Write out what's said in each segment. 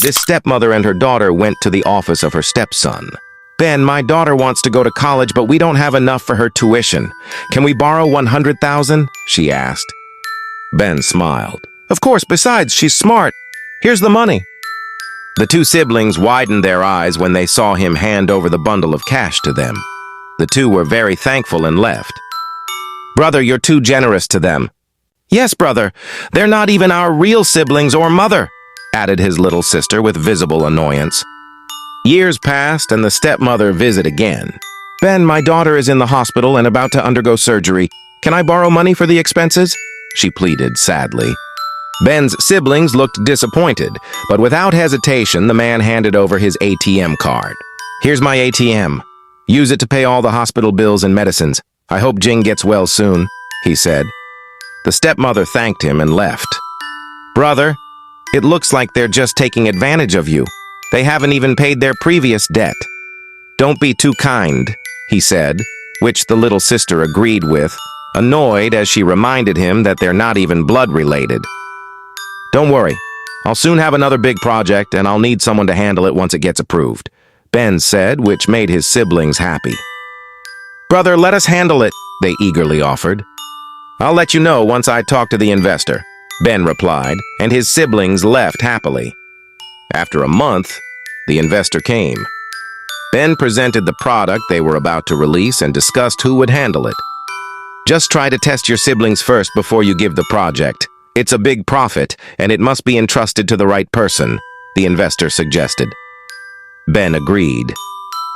This stepmother and her daughter went to the office of her stepson. "Ben, my daughter wants to go to college, but we don't have enough for her tuition. Can we borrow 100,000? She asked. Ben smiled. "Of course, besides, she's smart. Here's the money." The two siblings widened their eyes when they saw him hand over the bundle of cash to them. The two were very thankful and left. "Brother, you're too generous to them." "Yes, brother. They're not even our real siblings or mother," added his little sister with visible annoyance. Years passed and the stepmother visited again. "Ben, my daughter is in the hospital and about to undergo surgery. Can I borrow money for the expenses?" she pleaded sadly. Ben's siblings looked disappointed, but without hesitation, the man handed over his ATM card. "Here's my ATM. Use it to pay all the hospital bills and medicines. I hope Jing gets well soon," he said. The stepmother thanked him and left. "Brother, it looks like they're just taking advantage of you. They haven't even paid their previous debt." "Don't be too kind," he said, which the little sister agreed with, annoyed as she reminded him that they're not even blood-related. "Don't worry. I'll soon have another big project, and I'll need someone to handle it once it gets approved," Ben said, which made his siblings happy. "Brother, let us handle it," they eagerly offered. "I'll let you know once I talk to the investor," Ben replied, and his siblings left happily. After a month, the investor came. Ben presented the product they were about to release and discussed who would handle it. "Just try to test your siblings first before you give the project. It's a big profit, and it must be entrusted to the right person," the investor suggested. Ben agreed.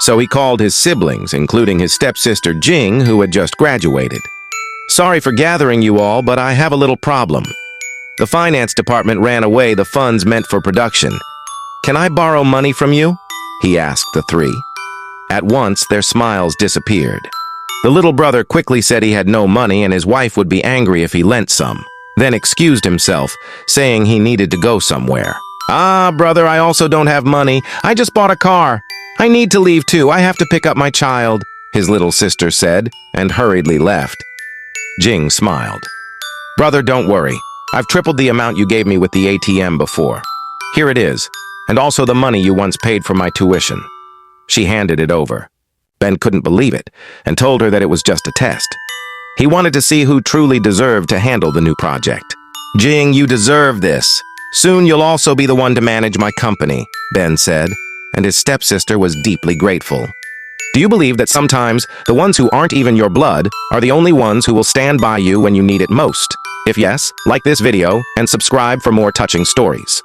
So he called his siblings, including his stepsister Jing, who had just graduated. "Sorry for gathering you all, but I have a little problem. The finance department ran away the funds meant for production. Can I borrow money from you?" he asked the three. At once, their smiles disappeared. The little brother quickly said he had no money and his wife would be angry if he lent some, then excused himself, saying he needed to go somewhere. "Ah, brother, I also don't have money. I just bought a car. I need to leave too. I have to pick up my child," his little sister said, and hurriedly left. Jing smiled. "Brother, don't worry. I've tripled the amount you gave me with the ATM before. Here it is, and also the money you once paid for my tuition." She handed it over. Ben couldn't believe it, and told her that it was just a test. He wanted to see who truly deserved to handle the new project. "Jing, you deserve this. Soon you'll also be the one to manage my company," Ben said, and his stepsister was deeply grateful. Do you believe that sometimes the ones who aren't even your blood are the only ones who will stand by you when you need it most? If yes, like this video and subscribe for more touching stories.